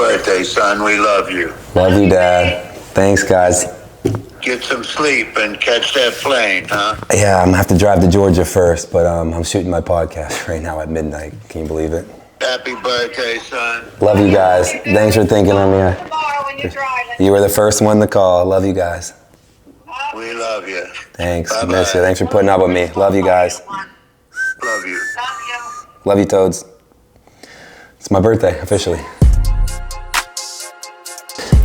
birthday, son. We love you. Love you, Dad. Thanks, guys. Get some sleep and catch that plane, huh? Yeah, I'm gonna have to drive to Georgia first, but I'm shooting my podcast right now at midnight. Can you believe it? Happy birthday, son. Love you guys. Thanks for thinking of me. You were the first one to call. Love you guys. We love you. Thanks. Bye-bye. Miss you. Thanks for putting up with me. Love you guys. Love you. Love you, Toads. It's my birthday, officially.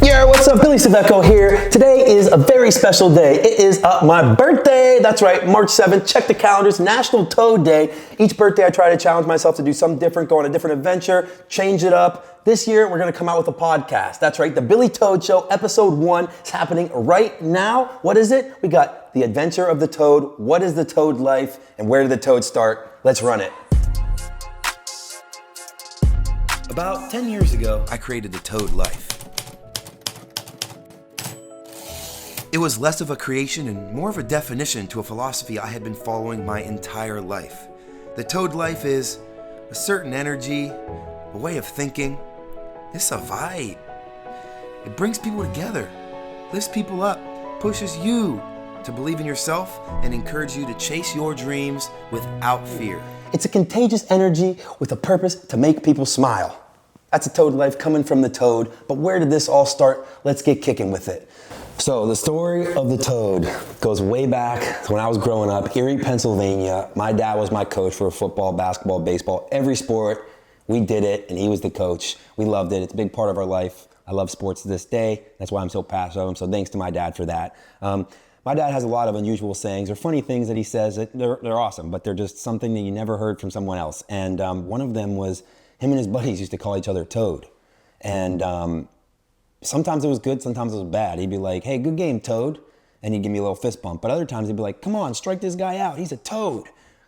Yo, what's up? Billy Saveco here. Today is a very special day. It is my birthday. That's right, March 7th. Check the calendars, National Toad Day. Each birthday I try to challenge myself to do something different, go on a different adventure, change it up. This year we're gonna come out with a podcast. That's right, the Billy Toad Show, episode 1 is happening right now. What is it? We got the adventure of the toad, what is the toad life, and where did the toad start? Let's run it. About 10 years ago, I created the Toad Life. It was less of a creation and more of a definition to a philosophy I had been following my entire life. The Toad Life is a certain energy, a way of thinking. It's a vibe. It brings people together, lifts people up, pushes you to believe in yourself and encourage you to chase your dreams without fear. It's a contagious energy with a purpose to make people smile. That's a Toad Life coming from the Toad, but where did this all start? Let's get kicking with it. So the story of the Toad goes way back to when I was growing up, Erie, Pennsylvania. My dad was my coach for football, basketball, baseball, every sport. We did it, and he was the coach. We loved it. It's a big part of our life. I love sports to this day. That's why I'm so passionate of them, so thanks to my dad for that. My dad has a lot of unusual sayings or funny things that he says that they're awesome, but they're just something that you never heard from someone else. And one of them was him and his buddies used to call each other Toad. And sometimes it was good, sometimes it was bad. He'd be like, hey, good game, Toad. And he'd give me a little fist bump. But other times he'd be like, come on, strike this guy out. He's a toad.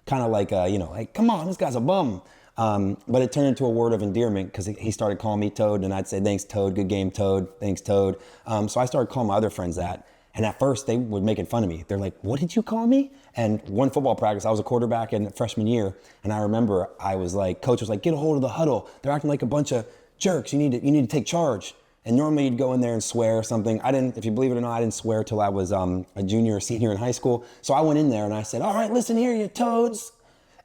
Kind of like, like, come on, this guy's a bum. But it turned into a word of endearment because he started calling me Toad. And I'd say, thanks, Toad. Good game, Toad. Thanks, Toad. So I started calling my other friends that. And at first, they were making fun of me. They're like, what did you call me? And one football practice, I was a quarterback in freshman year. And I remember I was like, coach was like, get a hold of the huddle. They're acting like a bunch of jerks. You need to take charge. And normally you'd go in there and swear or something. I didn't, if you believe it or not, I didn't swear till I was a junior or senior in high school. So I went in there and I said, all right, listen here, you toads.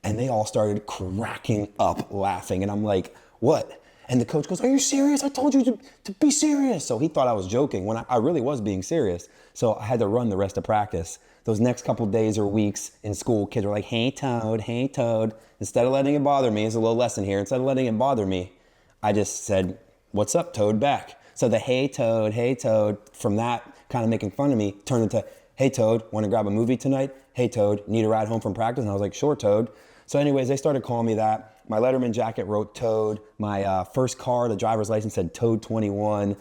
And they all started cracking up laughing. And I'm like, what? And the coach goes, are you serious? I told you to be serious. So he thought I was joking when I really was being serious. So I had to run the rest of practice. Those next couple days or weeks in school, kids were like, hey, Toad, hey, Toad. Instead of letting it bother me, it's a little lesson here. Instead of letting it bother me, I just said, what's up, Toad, back. So the hey Toad, from that kind of making fun of me turned into, hey Toad, want to grab a movie tonight? Hey Toad, need a ride home from practice? And I was like, sure, Toad. So anyways, they started calling me that. My Letterman jacket wrote Toad. My first car, the driver's license said Toad 21.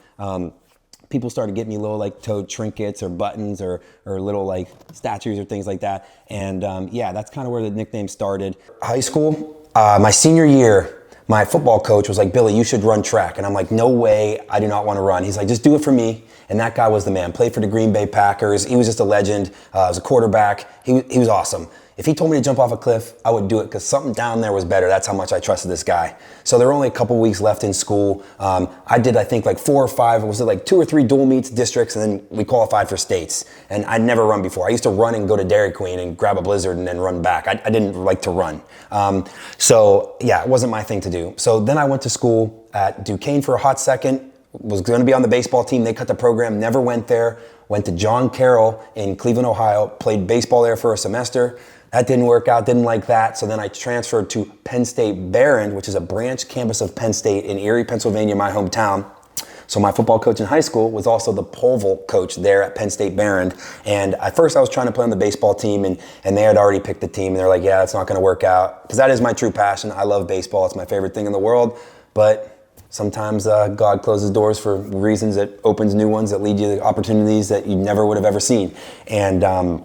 People started getting me little like Toad trinkets or buttons or little like statues or things like that. And yeah, that's kind of where the nickname started. High school, my senior year, my football coach was like, Billy, you should run track. And I'm like, no way, I do not want to run. He's like, just do it for me. And that guy was the man. Played for the Green Bay Packers. He was just a legend. Was a quarterback. He was awesome. If he told me to jump off a cliff, I would do it because something down there was better. That's how much I trusted this guy. So there were only a couple weeks left in school. I did, I think, like 4 or 5, was it like 2 or 3 dual meets, districts, and then we qualified for states. And I'd never run before. I used to run and go to Dairy Queen and grab a Blizzard and then run back. I didn't like to run. So yeah, it wasn't my thing to do. So then I went to school at Duquesne for a hot second. Was going to be on the baseball team. They cut the program, never went there. Went to John Carroll in Cleveland, Ohio. Played baseball there for a semester. That didn't work out, didn't like that. So then I transferred to Penn State Barron, which is a branch campus of Penn State in Erie, Pennsylvania, my hometown. So my football coach in high school was also the pole coach there at Penn State Barron. And at first I was trying to play on the baseball team and they had already picked the team. And they're like, yeah, it's not gonna work out. Because that is my true passion. I love baseball, it's my favorite thing in the world. But sometimes God closes doors for reasons that opens new ones that lead you to opportunities that you never would have ever seen. And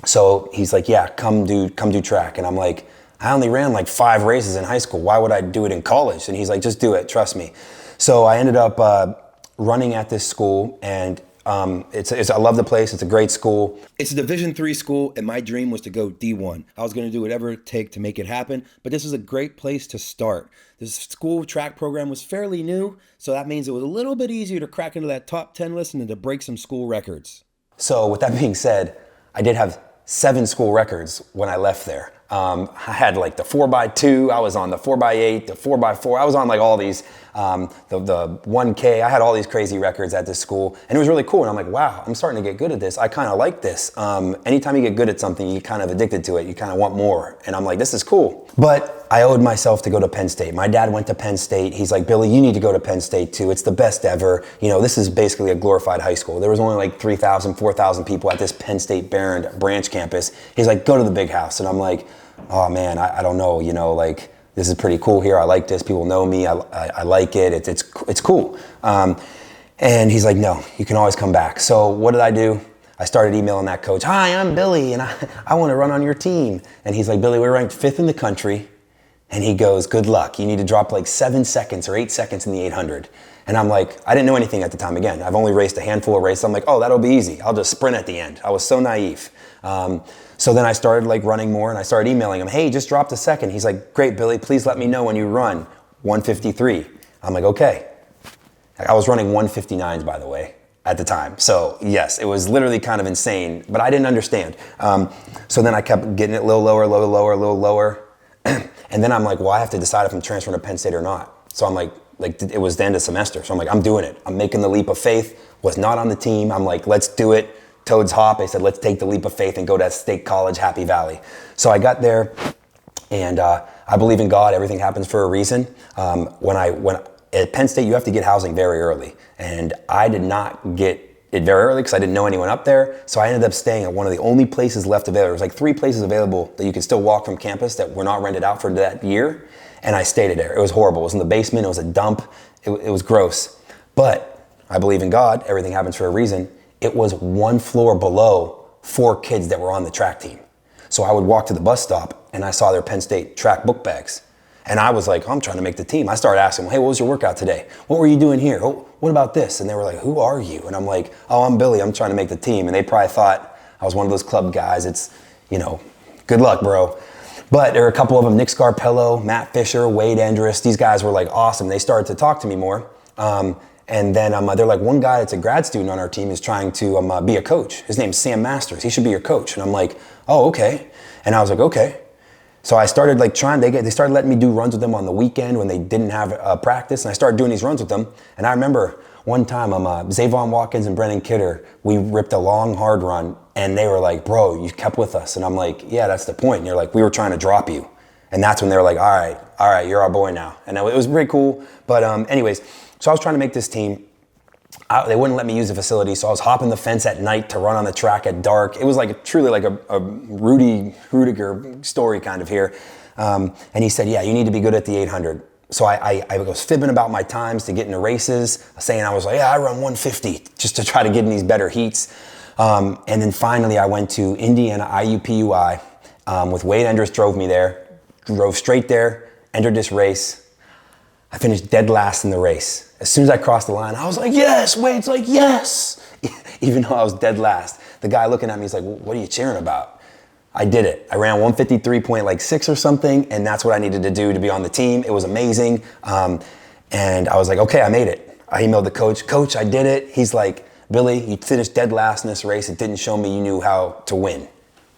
so he's like, yeah, come do track. And I'm like, I only ran like 5 races in high school. Why would I do it in college? And he's like, just do it, trust me. So I ended up running at this school, and I love the place. It's a great school. It's a Division III school, and my dream was to go D1. I was going to do whatever it take to make it happen, but this is a great place to start. This school track program was fairly new, so that means it was a little bit easier to crack into that top 10 list and to break some school records. So with that being said, I did have 7 school records when I left there. I had like the 4x2, I was on the 4x8, the 4x4, I was on like all these, the 1K, I had all these crazy records at this school, and it was really cool, and I'm like, wow, I'm starting to get good at this, I kind of like this. Anytime you get good at something, you kind of addicted to it, you kind of want more, and I'm like, this is cool. But I owed myself to go to Penn State. My dad went to Penn State, he's like, Billy, you need to go to Penn State too, it's the best ever. You know, this is basically a glorified high school. There was only like 3,000, 4,000 people at this Penn State branch campus. He's like, go to the big house, and I'm like, oh man, I don't know, you know, like this is pretty cool here. I like this. People know me. I like it. It's cool. And he's like, no, you can always come back. So what did I do? I started emailing that coach. Hi, I'm Billy, and I want to run on your team. And he's like, Billy, we're ranked 5th in the country. And he goes, good luck. You need to drop like 7 seconds or 8 seconds in the 800. And I'm like, I didn't know anything at the time. Again, I've only raced a handful of races. I'm like, oh, that'll be easy. I'll just sprint at the end. I was so naive. So then I started like running more, and I started emailing him, hey, just dropped a second. He's like, great, Billy, please let me know when you run 153. I'm like, okay. I was running 159s, by the way, at the time. So yes, it was literally kind of insane, but I didn't understand. So then I kept getting it a little lower, a little lower, a little lower. And then I'm like, well, I have to decide if I'm transferring to Penn State or not. So I'm like it was the end of semester. So I'm like, I'm doing it. I'm making the leap of faith. Was not on the team. I'm like, let's do it. Toads hop. They said, let's take the leap of faith and go to State College, Happy Valley. So I got there, and I believe in God. Everything happens for a reason. When at Penn State, you have to get housing very early, and I did not get it very early because I didn't know anyone up there. So I ended up staying at one of the only places left available. There was like 3 places available that you could still walk from campus that were not rented out for that year, and I stayed there. It was horrible. It was in the basement. It was a dump. It was gross. But I believe in God. Everything happens for a reason. It was 1 floor below 4 kids that were on the track team. So I would walk to the bus stop, and I saw their Penn State track book bags. And I was like, oh, I'm trying to make the team. I started asking them, hey, what was your workout today? What were you doing here? Oh, what about this? And they were like, who are you? And I'm like, oh, I'm Billy. I'm trying to make the team. And they probably thought I was one of those club guys. It's, you know, good luck, bro. But there were a couple of them, Nick Scarpello, Matt Fisher, Wade Andrus. These guys were like awesome. They started to talk to me more. And then they're like, one guy that's a grad student on our team is trying to be a coach. His name's Sam Masters. He should be your coach. And I'm like, oh, okay. And I was like, okay. So I started like they started letting me do runs with them on the weekend when they didn't have practice. And I started doing these runs with them. And I remember one time, Zavon Watkins and Brennan Kidder, we ripped a long, hard run. And they were like, bro, you kept with us. And I'm like, yeah, that's the point. And you're like, we were trying to drop you. And that's when they were like, all right, you're our boy now. And it was pretty cool. But anyways, so I was trying to make this team. They wouldn't let me use the facility, so I was hopping the fence at night to run on the track at dark. It was like truly like a Rudy Rudiger story kind of here. And he said, yeah, you need to be good at the 800. So I was fibbing about my times to get into races, saying I was like, yeah, I run 150 just to try to get in these better heats. And then finally I went to Indiana IUPUI with Wade Andrus drove me there, drove straight there, entered this race. I finished dead last in the race. As soon as I crossed the line, I was like, yes, Wade's like, yes. Even though I was dead last. The guy looking at me is like, what are you cheering about? I did it. I ran 153.6 or something, and that's what I needed to do to be on the team. It was amazing. And I was like, okay, I made it. I emailed the coach, Coach, I did it. He's like, Billy, you finished dead last in this race. It didn't show me you knew how to win.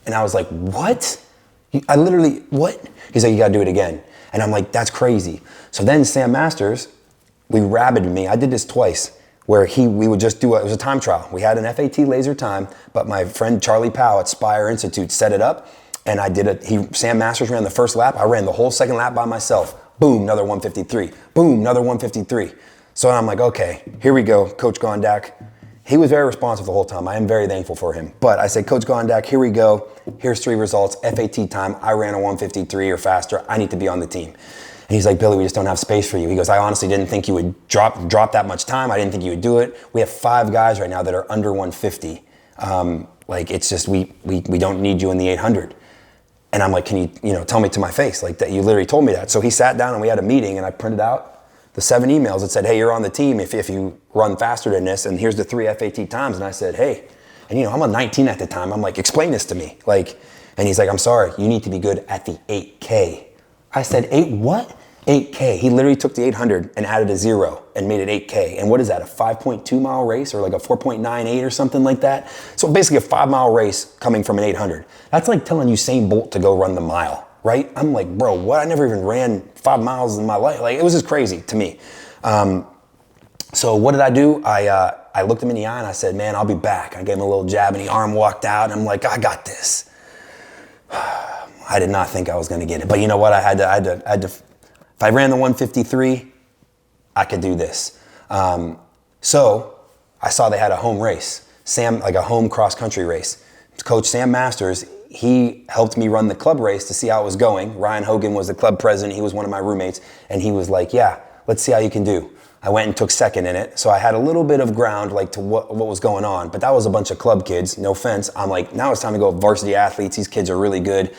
And I was like, what? I literally, what? He's like, you gotta do it again. And I'm like, that's crazy. So then Sam Masters, we rabbited me. I did this twice where we would just do it was a time trial. We had an FAT laser time, but my friend Charlie Powell at Spire Institute set it up, and I did it. Sam Masters ran the first lap. I ran the whole second lap by myself. Boom, another 153. Boom, another 153. So I'm like, okay, here we go, Coach Gondak. He was very responsive the whole time. I am very thankful for him. But I said, Coach Gondak, here we go. Here's 3 results. FAT time, I ran a 153 or faster. I need to be on the team. And he's like, Billy, we just don't have space for you. He goes, I honestly didn't think you would drop that much time. I didn't think you would do it. We have 5 guys right now that are under 150. Like, it's just, we don't need you in the 800. And I'm like, can you tell me to my face? Like, that you literally told me that. So he sat down and we had a meeting, and I printed out the 7 emails that said, hey, you're on the team if you run faster than this, and here's the 3 FAT times. And I said, hey, and I'm a 19 at the time. I'm like, explain this to me. And he's like, I'm sorry, you need to be good at the 8K. I said, 8 what? 8K. He literally took the 800 and added a 0 and made it 8K. And what is that, a 5.2 mile race or like a 4.98 or something like that? So basically a 5 mile race coming from an 800. That's like telling Usain Bolt to go run the mile, right? I'm like, bro, what? I never even ran 5 miles in my life. Like, it was just crazy to me. So what did I do? I looked him in the eye and I said, man, I'll be back. I gave him a little jab and the arm walked out. And I'm like, I got this. I did not think I was going to get it. But you know what? I had to, if I ran the 153, I could do this. So I saw they had a home race, like a home cross country race. Coach Sam Masters, he helped me run the club race to see how it was going. Ryan Hogan was the club president. He was one of my roommates. And he was like, yeah, let's see how you can do. I went and took second in it. So I had a little bit of ground like to what was going on. But that was a bunch of club kids, no offense. I'm like, now it's time to go varsity athletes. These kids are really good.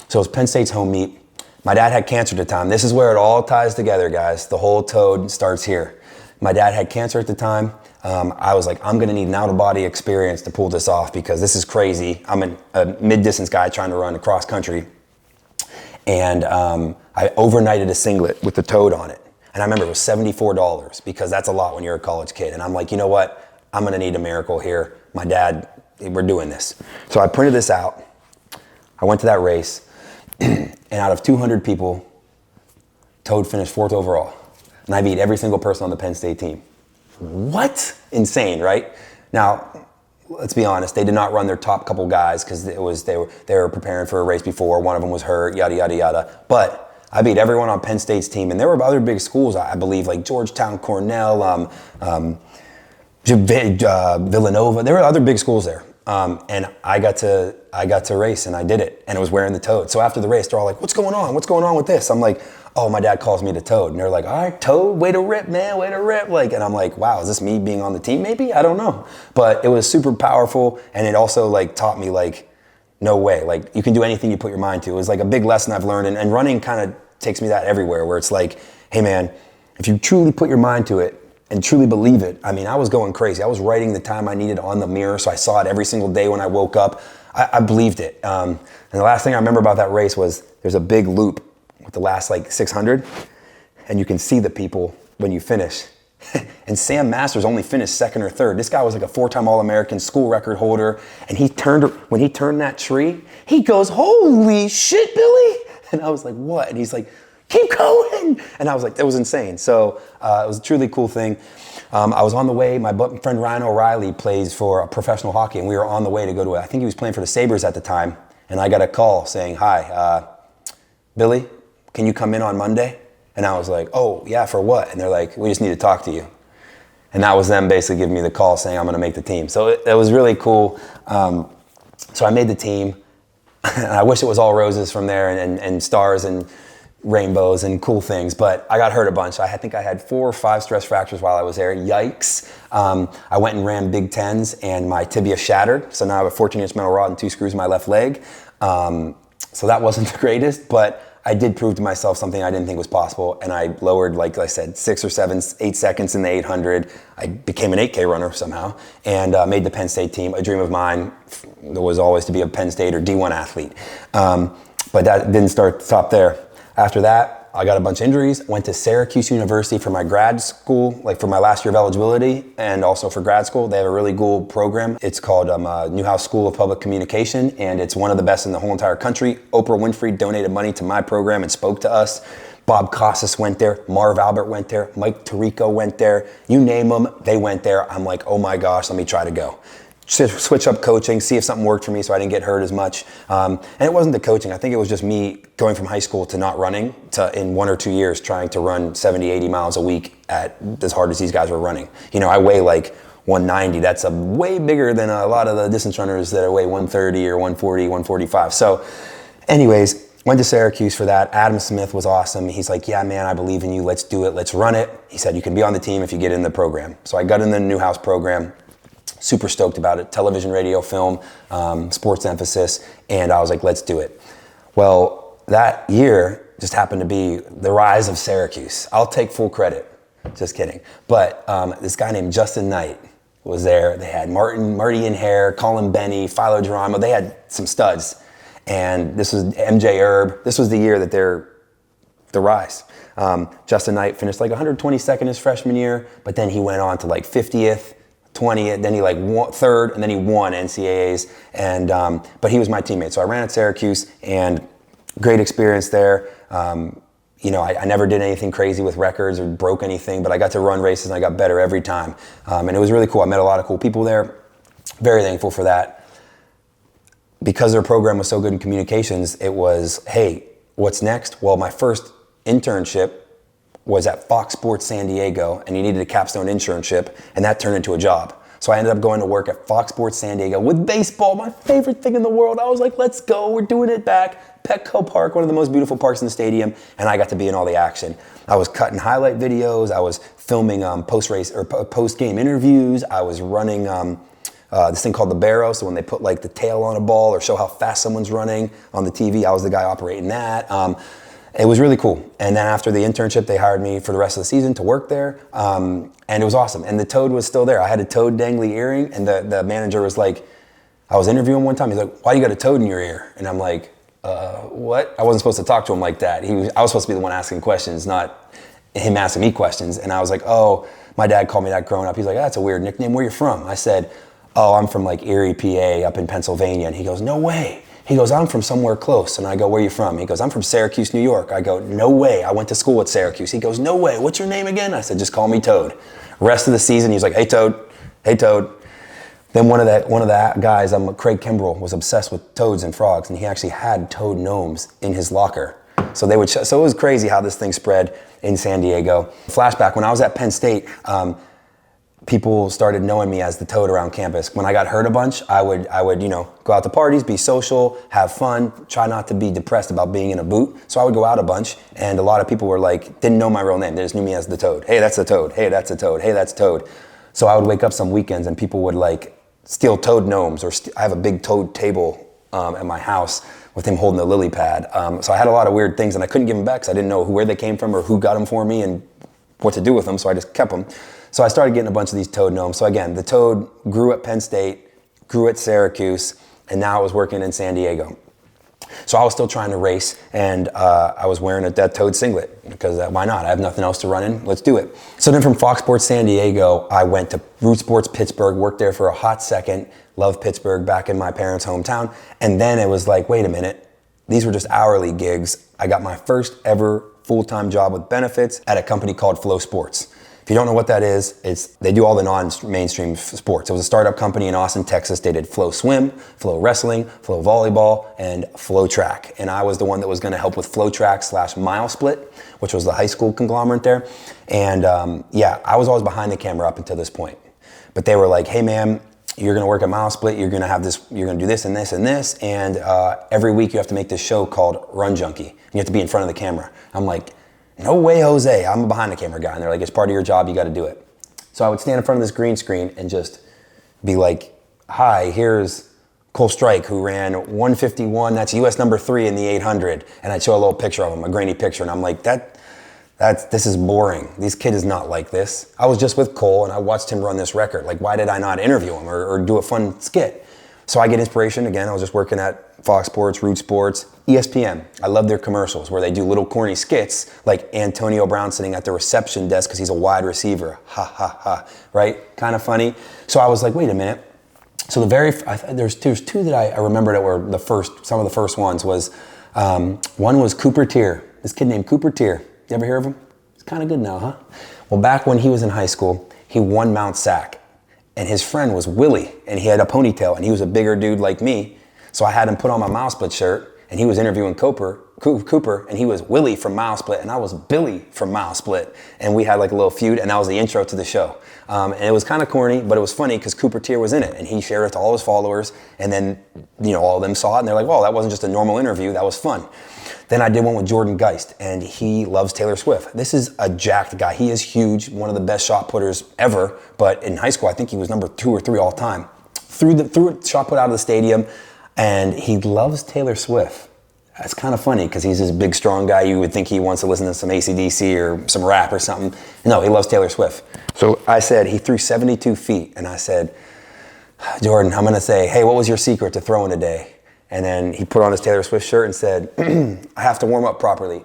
So it was Penn State's home meet. My dad had cancer at the time. This is where it all ties together, guys. The whole Toad starts here. My dad had cancer at the time. I was like, I'm gonna need an out-of-body experience to pull this off because this is crazy. I'm a mid-distance guy trying to run across country. And I overnighted a singlet with the Toad on it. And I remember it was $74 because that's a lot when you're a college kid. And I'm like, you know what? I'm gonna need a miracle here. My dad, we're doing this. So I printed this out. I went to that race. And out of 200 people, Toad finished 4th overall. And I beat every single person on the Penn State team. What? Insane, right? Now, let's be honest, they did not run their top couple guys because they were preparing for a race before. One of them was hurt, yada, yada, yada. But I beat everyone on Penn State's team. And there were other big schools, I believe, like Georgetown, Cornell, Villanova. There were other big schools there. And I got to race and I did it and it was wearing the Toad. So after the race, they're all like, what's going on? What's going on with this? I'm like, oh, my dad calls me the Toad. And they're like, all right, Toad, way to rip, man, way to rip. And I'm like, wow, is this me being on the team maybe? I don't know. But it was super powerful. And it also taught me no way, you can do anything you put your mind to. It was a big lesson I've learned. And running kind of takes me that everywhere where it's like, hey man, if you truly put your mind to it, and truly believe it. I mean, I was going crazy. I was writing the time I needed on the mirror, so I saw it every single day when I woke up. I believed it. And the last thing I remember about that race was there's a big loop with the last 600, and you can see the people when you finish. And Sam Masters only finished 2nd or 3rd. This guy was a 4-time All-American school record holder, and when he turned that tree, he goes, holy shit, Billy! And I was like, what? And he's like, keep going. And I was like, that was insane. So it was a truly cool thing. I was on the way, my friend Ryan O'Reilly plays for professional hockey and we were on the way to go to I think he was playing for the Sabres at the time. And I got a call saying, hi, Billy, can you come in on Monday? And I was like, oh yeah, for what? And they're like, we just need to talk to you. And that was them basically giving me the call saying I'm gonna make the team. So it was really cool. So I made the team. And I wish it was all roses from there and stars and rainbows and cool things, but I got hurt a bunch. I think I had 4 or 5 stress fractures while I was there. Yikes. I went and ran Big Tens and my tibia shattered. So now I have a 14-inch metal rod and 2 screws in my left leg. So that wasn't the greatest, but I did prove to myself something I didn't think was possible. And I lowered, like I said, 6 or 7, 8 seconds in the 800. I became an 8K runner somehow and made the Penn State team. A dream of mine was always to be a Penn State or D1 athlete. But that didn't stop there. After that, I got a bunch of injuries, went to Syracuse University for my grad school, for my last year of eligibility, and also for grad school. They have a really cool program. It's called Newhouse School of Public Communication, and it's one of the best in the whole entire country. Oprah Winfrey donated money to my program and spoke to us. Bob Costas went there, Marv Albert went there, Mike Tirico went there. You name them, they went there. I'm like, oh my gosh, let me try to go. Switch up coaching, see if something worked for me so I didn't get hurt as much. And it wasn't the coaching. I think it was just me going from high school to not running to in 1 or 2 years trying to run 70, 80 miles a week at as hard as these guys were running. I weigh 190. That's way bigger than a lot of the distance runners that weigh 130 or 140, 145. So anyways, went to Syracuse for that. Adam Smith was awesome. He's like, yeah, man, I believe in you. Let's do it. Let's run it. He said, you can be on the team if you get in the program. So I got in the Newhouse program. Super stoked about it. Television, radio, film, sports emphasis. And I was like, let's do it. Well, that year just happened to be the rise of Syracuse. I'll take full credit. Just kidding. But this guy named Justin Knight was there. They had Marty in Hair, Colin Benny, Philo Geronimo. They had some studs. And this was MJ Herb. This was the year that the rise. Justin Knight finished like 122nd his freshman year, but then he went on to like 50th, 20th, then he like won third, and then he won NCAAs. And but he was my teammate, so I ran at Syracuse, and great experience there. You know, I never did anything crazy with records or broke anything, but I got to run races and I got better every time. And it was really cool. I met a lot of cool people there. Very thankful for that. Because their program was so good in communications, it was, hey, what's next? Well, my first internship was at Fox Sports San Diego, and you needed a capstone internship, and that turned into a job. So I ended up going to work at Fox Sports San Diego with baseball, my favorite thing in the world. I was like, let's go, we're doing it back. Petco Park, one of the most beautiful parks in the stadium, and I got to be in all the action. I was cutting highlight videos, I was filming post-race or post-game interviews, I was running this thing called the barrow, so when they put like the tail on a ball or show how fast someone's running on the TV, I was the guy operating that. It was really cool. And then after the internship, they hired me for the rest of the season to work there. And it was awesome. And the toad was still there. I had a toad dangly earring, and the manager was like, I was interviewing one time, he's like, why you got a toad in your ear? And I'm like, what? I wasn't supposed to talk to him like that. I was supposed to be the one asking questions, not him asking me questions. And I was like, oh, my dad called me that growing up. He's like, that's a weird nickname. Where you from? I said, oh, I'm from like Erie, PA, up in Pennsylvania. And he goes, no way. He goes, I'm from somewhere close. And I go, where are you from? He goes, I'm from Syracuse, New York. I go, no way. I went to school at Syracuse. He goes, no way. What's your name again? I said, just call me Toad. Rest of the season, he's like, hey, Toad. Hey, Toad. Then one of the guys, Craig Kimbrell, was obsessed with toads and frogs, and he actually had toad gnomes in his locker. So so it was crazy how this thing spread in San Diego. Flashback, when I was at Penn State, people started knowing me as the toad around campus. When I got hurt a bunch, I would, go out to parties, be social, have fun, try not to be depressed about being in a boot. So I would go out a bunch, and a lot of people were like, didn't know my real name. They just knew me as the toad. Hey, that's the toad. Hey, that's the toad. Hey, that's Toad. So I would wake up some weekends, and people would like steal toad gnomes, or I have a big toad table at my house with him holding the lily pad. So I had a lot of weird things, and I couldn't give them back because I didn't know where they came from or who got them for me and what to do with them, so I just kept them. So I started getting a bunch of these toad gnomes. So again, the toad grew at Penn State, grew at Syracuse, and now I was working in San Diego. So I was still trying to race, and I was wearing that toad singlet because why not? I have nothing else to run in. Let's do it. So then from Fox Sports San Diego, I went to Root Sports Pittsburgh, worked there for a hot second, loved Pittsburgh, back in my parents' hometown. And then it was like, wait a minute, these were just hourly gigs. I got my first ever full-time job with benefits at a company called Flow Sports. If you don't know what that is, they do all the non-mainstream sports. It was a startup company in Austin, Texas. They did Flow Swim, Flow Wrestling, Flow Volleyball, and Flow Track. And I was the one that was gonna help with Flow Track / Mile Split, which was the high school conglomerate there. And I was always behind the camera up until this point. But they were like, hey man, you're gonna work at Mile Split, you're gonna do this and this and this, and every week you have to make this show called Run Junkie. And you have to be in front of the camera. I'm like, no way, Jose, I'm a behind the camera guy. And they're like, it's part of your job, you gotta do it. So I would stand in front of this green screen and just be like, hi, here's Cole Strike, who ran 151, that's US number 3 in the 800. And I'd show a little picture of him, a grainy picture, and I'm like, this is boring. This kid is not like this. I was just with Cole and I watched him run this record. Like, why did I not interview him or do a fun skit? So I get inspiration. Again, I was just working at Fox Sports, Root Sports, ESPN. I love their commercials where they do little corny skits like Antonio Brown sitting at the reception desk because he's a wide receiver. Ha, ha, ha, right? Kind of funny. So I was like, wait a minute. So there's two that I remember that were some of the first ones was, one was Cooper Tier. This kid named Cooper Tier. You ever hear of him? He's kind of good now, huh? Well, back when he was in high school, he won Mount Sac. And his friend was Willie, and he had a ponytail, and he was a bigger dude like me. So I had him put on my Mile Split shirt, and he was interviewing Cooper, and he was Willie from Mile Split, and I was Billy from Mile Split. And we had like a little feud, and that was the intro to the show. And it was kind of corny, but it was funny because Cooper Tier was in it, and he shared it to all his followers, and then all of them saw it, and they're like, well, that wasn't just a normal interview, that was fun. Then I did one with Jordan Geist, and he loves Taylor Swift. This is a jacked guy. He is huge, one of the best shot putters ever, but in high school, I think he was number 2 or 3 all time. Threw a shot put out of the stadium, and he loves Taylor Swift. That's kind of funny because he's this big, strong guy. You would think he wants to listen to some AC/DC or some rap or something. No, he loves Taylor Swift. So I said, he threw 72 feet. And I said, Jordan, I'm going to say, hey, what was your secret to throwing today? And then he put on his Taylor Swift shirt and said, I have to warm up properly.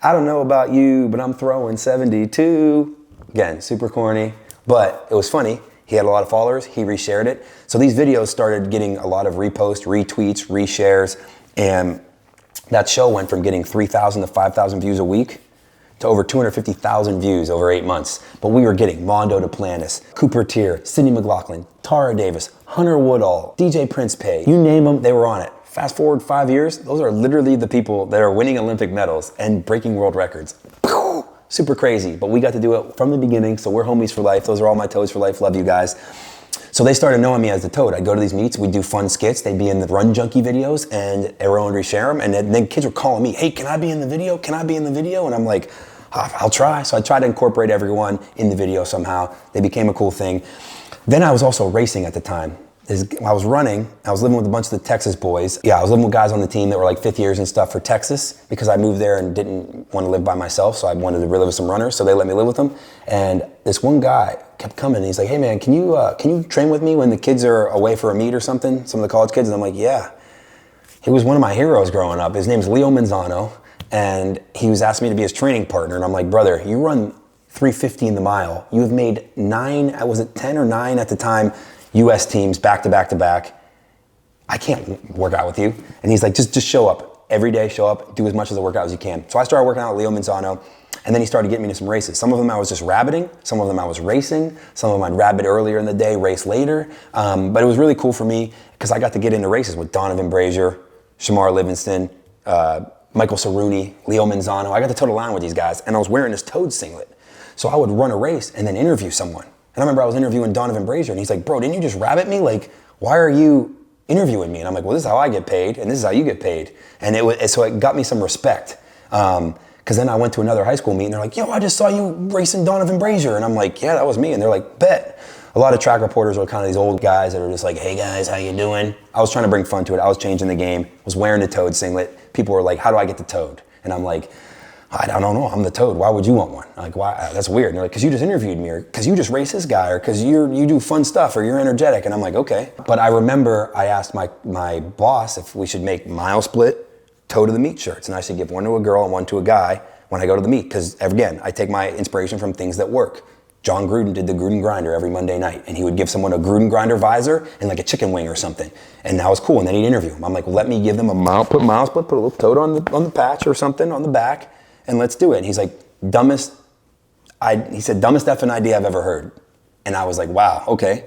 I don't know about you, but I'm throwing 72. Again, super corny, but it was funny. He had a lot of followers. He reshared it. So these videos started getting a lot of reposts, retweets, reshares, and that show went from getting 3,000 to 5,000 views a week to over 250,000 views over 8 months. But we were getting Mondo Duplantis, Cooper Tier, Sydney McLaughlin, Tara Davis, Hunter Woodall, DJ Prince Pay, you name them, they were on it. Fast forward 5 years, those are literally the people that are winning Olympic medals and breaking world records. Super crazy, but we got to do it from the beginning, so we're homies for life. Those are all my Toads for life, love you guys. So they started knowing me as the Toad. I'd go to these meets, we'd do fun skits, they'd be in the Run Junkie videos, and everyone would reshare them, and then kids were calling me, hey, can I be in the video? Can I be in the video? And I'm like, I'll try. So I tried to incorporate everyone in the video somehow. They became a cool thing. Then I was also racing at the time. I was running, I was living with a bunch of the Texas boys. Yeah, I was living with guys on the team that were like fifth years and stuff for Texas because I moved there and didn't want to live by myself, so I wanted to live with some runners, so they let me live with them. And this one guy kept coming and he's like, hey man, can you train with me when the kids are away for a meet or something? Some of the college kids, and I'm like, yeah. He was one of my heroes growing up. His name's Leo Manzano, and he was asking me to be his training partner, and I'm like, brother, you run 3:50 in the mile. You have made 9, was it 10 or 9 at the time, US teams back to back to back. I can't work out with you. And he's like, just show up. Every day, show up, do as much of the workout as you can. So I started working out with Leo Manzano, and then he started getting me to some races. Some of them I was just rabbiting, some of them I was racing, some of them I'd rabbit earlier in the day, race later. But it was really cool for me because I got to get into races with Donovan Brazier, Shamar Livingston, Michael Cerrone, Leo Manzano. I got to toe the line with these guys, and I was wearing this Toad singlet. So I would run a race and then interview someone. And I remember I was interviewing Donovan Brazier, and he's like, bro, didn't you just rabbit me? Like, why are you interviewing me? And I'm like, well, this is how I get paid, and this is how you get paid. And so it got me some respect. Because then I went to another high school meet, and they're like, yo, I just saw you racing Donovan Brazier. And I'm like, yeah, that was me. And they're like, bet. A lot of track reporters were kind of these old guys that are just like, hey guys, how you doing? I was trying to bring fun to it. I was changing the game, was wearing the Toad singlet. People were like, how do I get the Toad? And I'm like, I don't know, I'm the Toad. Why would you want one? I'm like, why? That's weird. And they're like, because you just interviewed me, or because you just race this guy, or because you do fun stuff, or you're energetic. And I'm like, okay. But I remember I asked my boss if we should make mile split Toad of the Meet shirts, and I should give one to a girl and one to a guy when I go to the meet. Because again, I take my inspiration from things that work. John Gruden did the Gruden Grinder every Monday night, and he would give someone a Gruden Grinder visor and like a chicken wing or something, and that was cool. And then he'd interview him. I'm like, well, let me give them a mile split, put a little Toad on the patch or something on the back, and let's do it. And he's like, he said, dumbest effing idea I've ever heard. And I was like, wow, okay,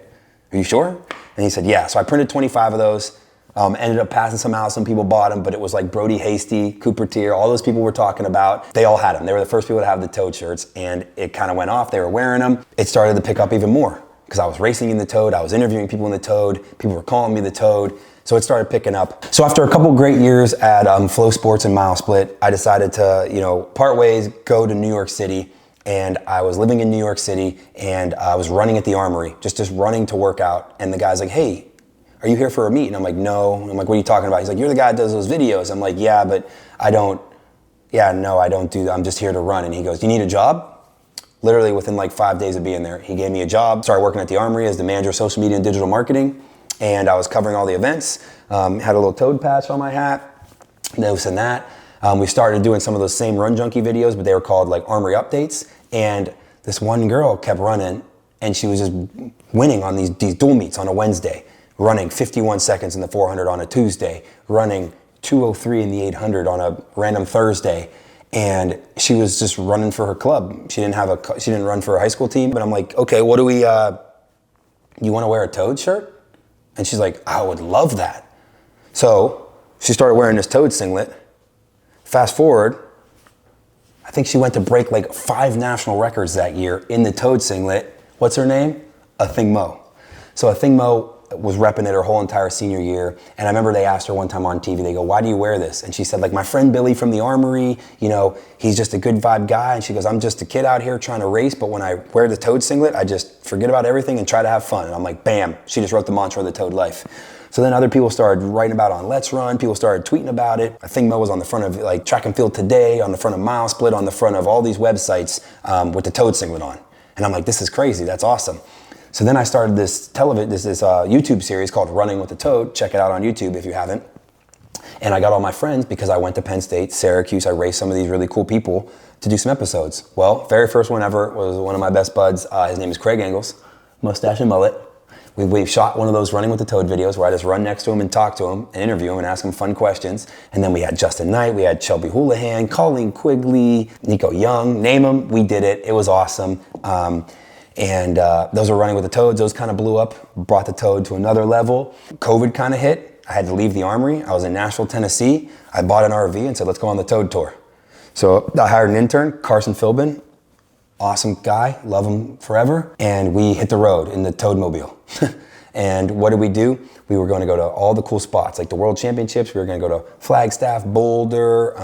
are you sure? And he said, yeah. So I printed 25 of those, ended up passing some out, some people bought them, but it was like Brody Hasty, Cooper Tier, all those people we're talking about, they all had them. They were the first people to have the Toad shirts, and it kind of went off. They were wearing them. It started to pick up even more because I was racing in the Toad, I was interviewing people in the Toad, people were calling me the Toad. So it started picking up. So after a couple great years at Flow Sports and Mile Split, I decided to, part ways, go to New York City. And I was living in New York City, and I was running at the Armory, just running to work out. And the guy's like, hey, are you here for a meet? And I'm like, no. I'm like, what are you talking about? He's like, you're the guy that does those videos. I'm like, yeah, but I don't do that. I'm just here to run. And he goes, do you need a job? Literally within like 5 days of being there, he gave me a job. Started working at the Armory as the manager of social media and digital marketing. And I was covering all the events, had a little Toad patch on my hat, this and that. We started doing some of those same Run Junkie videos, but they were called like Armory Updates. And this one girl kept running, and she was just winning on these dual meets on a Wednesday, running 51 seconds in the 400 on a Tuesday, running 2:03 in the 800 on a random Thursday. And she was just running for her club. She didn't run for a high school team. But I'm like, okay, what do we, you want to wear a Toad shirt? And she's like, I would love that. So she started wearing this Toad singlet. Fast forward, I think she went to break like 5 national records that year in the Toad singlet. What's her name? Athing Mo. So Athing Mo was repping it her whole entire senior year. And I remember they asked her one time on TV, they go, why do you wear this? And she said, like, my friend Billy from the Armory, you know, he's just a good vibe guy. And she goes, I'm just a kid out here trying to race, but when I wear the Toad singlet, I just forget about everything and try to have fun. And I'm like, bam, she just wrote the mantra of the Toad Life. So then other people started writing about it on Let's Run, people started tweeting about it. I think Mo was on the front of like Track and Field Today, on the front of Mile Split, on the front of all these websites with the Toad singlet on. And I'm like, this is crazy, that's awesome. So then I started this YouTube series called Running with the Toad. Check it out on YouTube if you haven't. And I got all my friends, because I went to Penn State, Syracuse, I raced some of these really cool people, to do some episodes. Well, very first one ever was one of my best buds. His name is Craig Engels, mustache and mullet. We shot one of those Running with the Toad videos where I just run next to him and talk to him and interview him and ask him fun questions. And then we had Justin Knight, we had Shelby Houlihan, Colleen Quigley, Nico Young, name them, we did it. It was awesome. Those were Running with the Toads. Those kind of blew up, brought the Toad to another level. COVID kind of hit. I had to leave the Armory. I was in Nashville, Tennessee. I bought an RV and said, let's go on the Toad tour. So I hired an intern, Carson Philbin. Awesome guy, love him forever. And we hit the road in the Toadmobile. And what did we do? We were going to go to all the cool spots, like the World Championships. We were going to go to Flagstaff, Boulder,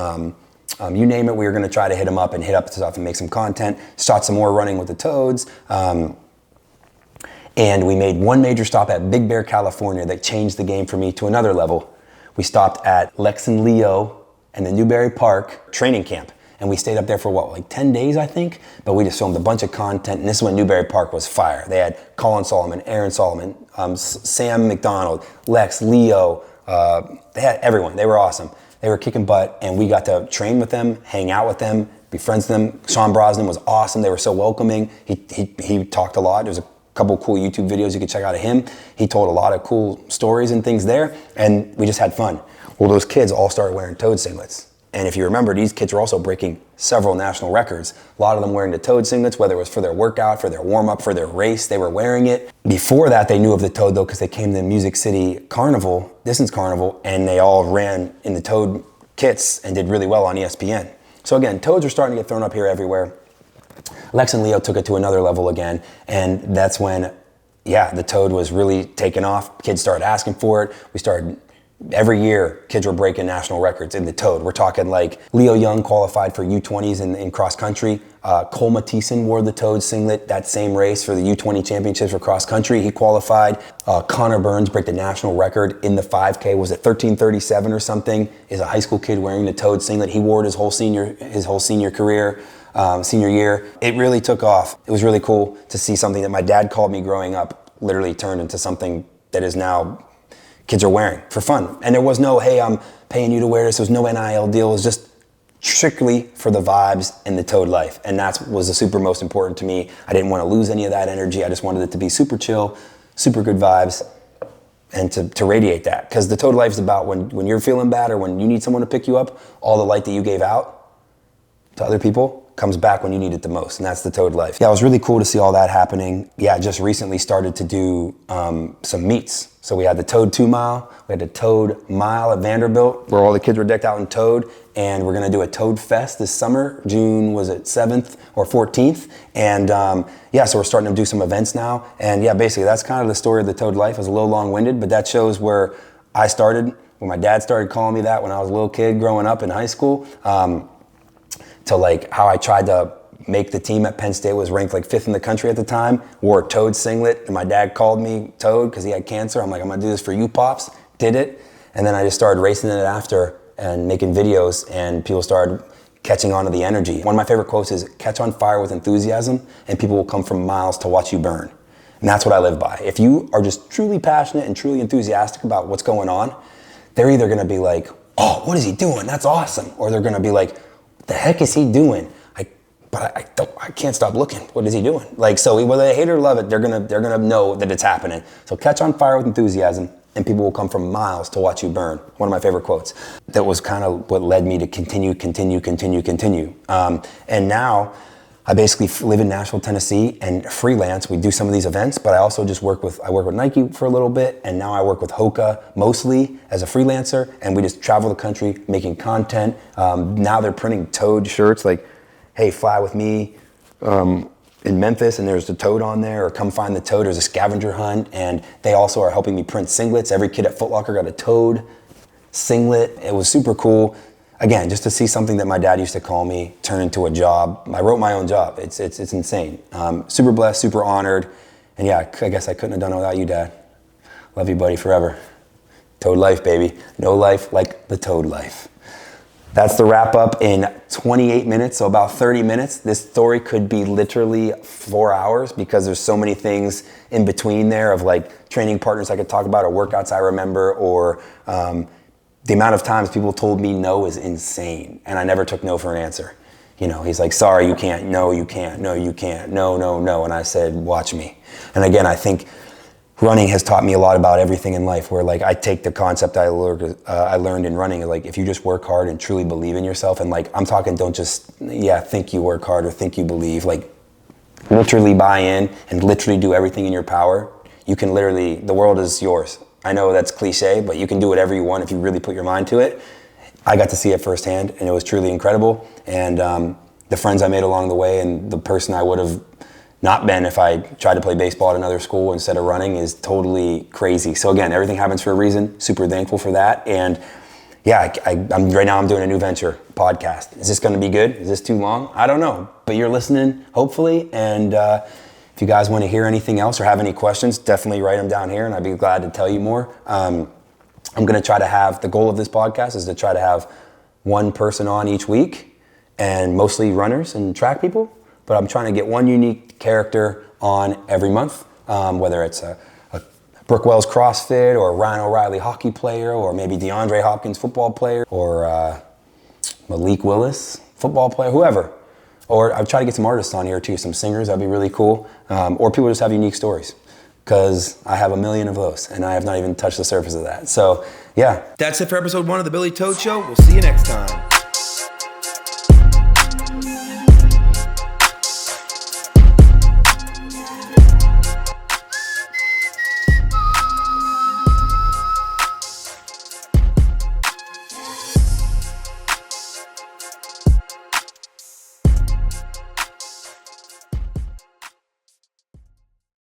you name it. We were going to try to hit them up and hit up stuff and make some content. Shot some more Running with the Toads. And we made one major stop at Big Bear, California that changed the game for me to another level. We stopped at Lex and Leo and the Newberry Park training camp. And we stayed up there for what, like 10 days, I think? But we just filmed a bunch of content, and this is when Newberry Park was fire. They had Colin Solomon, Aaron Solomon, Sam McDonald, Lex, Leo, they had everyone. They were awesome. They were kicking butt, and we got to train with them, hang out with them, be friends with them. Sean Brosnan was awesome. They were so welcoming. He talked a lot. There's a couple cool YouTube videos you could check out of him. He told a lot of cool stories and things there, and we just had fun. Well, those kids all started wearing Toad singlets. And if you remember, these kids were also breaking several national records. A lot of them wearing the Toad singlets, whether it was for their workout, for their warm-up, for their race, they were wearing it. Before that, they knew of the Toad, though, because they came to the Music City Carnival, Distance Carnival, and they all ran in the Toad kits and did really well on ESPN. So again, Toads are starting to get thrown up here everywhere. Lex and Leo took it to another level again, and that's when, yeah, the Toad was really taking off. Kids started asking for it. We started... Every year, kids were breaking national records in the Toad. We're talking like Leo Young qualified for U20s in cross country. Cole Mathieson wore the Toad singlet that same race for the U20 championships for cross country. He qualified. Connor Burns broke the national record in the 5K. Was it 13:37 or something? Is a high school kid wearing the Toad singlet. He wore it his whole senior career. Senior year. It really took off. It was really cool to see something that my dad called me growing up literally turned into something that is now kids are wearing for fun. And there was no, hey, I'm paying you to wear this. There was no NIL deal. It was just strictly for the vibes and the Toad life. And that was the super most important to me. I didn't want to lose any of that energy. I just wanted it to be super chill, super good vibes, and to radiate that. Because the Toad life is about when you're feeling bad or when you need someone to pick you up, all the light that you gave out to other people comes back when you need it the most, and that's the Toad life. Yeah, it was really cool to see all that happening. Yeah, I just recently started to do some meets. So we had the Toad 2 mile, we had the Toad mile at Vanderbilt, where all the kids were decked out in Toad, and we're gonna do a Toad Fest this summer, June, was it 7th or 14th? And yeah, so we're starting to do some events now, and yeah, basically that's kind of the story of the Toad life. It was a little long-winded, but that shows where I started, when my dad started calling me that when I was a little kid growing up in high school, to like how I tried to make the team at Penn State, was ranked like 5th in the country at the time, wore a Toad singlet, and my dad called me Toad because he had cancer. I'm like, I'm gonna do this for you, Pops. Did it, and then I just started racing in it after and making videos, and people started catching on to the energy. One of my favorite quotes is, catch on fire with enthusiasm, and people will come from miles to watch you burn. And that's what I live by. If you are just truly passionate and truly enthusiastic about what's going on, they're either gonna be like, oh, what is he doing? That's awesome. Or they're gonna be like, the heck is he doing? I can't stop looking. What is he doing? Like, so whether they hate or love it, they're gonna know that it's happening. So catch on fire with enthusiasm, and people will come from miles to watch you burn. One of my favorite quotes. That was kind of what led me to continue. And now I basically live in Nashville, Tennessee, and freelance. We do some of these events, but I also just work with Nike for a little bit, and now I work with Hoka mostly as a freelancer, and we just travel the country making content. Now they're printing Toad shirts like, hey, fly with me in in Memphis and there's the Toad on there, or come find the Toad. There's a scavenger hunt, and they also are helping me print singlets. Every kid at Foot Locker got a Toad singlet. It was super cool. Again, just to see something that my dad used to call me turn into a job. I wrote my own job. It's insane. Super blessed, super honored. And yeah, I guess I couldn't have done it without you, Dad. Love you, buddy, forever. Toad life, baby. No life like the Toad life. That's the wrap up in 28 minutes, so about 30 minutes. This story could be literally 4 hours because there's so many things in between there of like training partners I could talk about, or workouts I remember, or the amount of times people told me no is insane, and I never took no for an answer. You know, he's like, sorry, you can't, no, you can't, no, you can't, no, no, no. And I said, watch me. And again, I think running has taught me a lot about everything in life, where like I take the concept I learned in running, like if you just work hard and truly believe in yourself, and like I'm talking, don't just, think you work hard or think you believe, like literally buy in and literally do everything in your power. You can literally, the world is yours. I know that's cliche, but you can do whatever you want if you really put your mind to it. I got to see it firsthand, and it was truly incredible. And the friends I made along the way, and the person I would have not been if I tried to play baseball at another school instead of running, is totally crazy. So again, everything happens for a reason. Super thankful for that. And yeah, I'm right now I'm doing a new venture, podcast. Is this going to be good? Is this too long? I don't know, but you're listening, hopefully. And if you guys want to hear anything else or have any questions, definitely write them down here, and I'd be glad to tell you more. I'm going to try to have, the goal of this podcast is to try to have one person on each week, and mostly runners and track people. But I'm trying to get one unique character on every month, whether it's a Brooke Wells CrossFit, or a Ryan O'Reilly hockey player, or maybe DeAndre Hopkins football player, or Malik Willis football player, whoever. Or I've tried to get some artists on here too, some singers, that'd be really cool. Or people just have unique stories, because I have a million of those, and I have not even touched the surface of that. So yeah. That's it for episode 1 of the Billy Toad Show. We'll see you next time.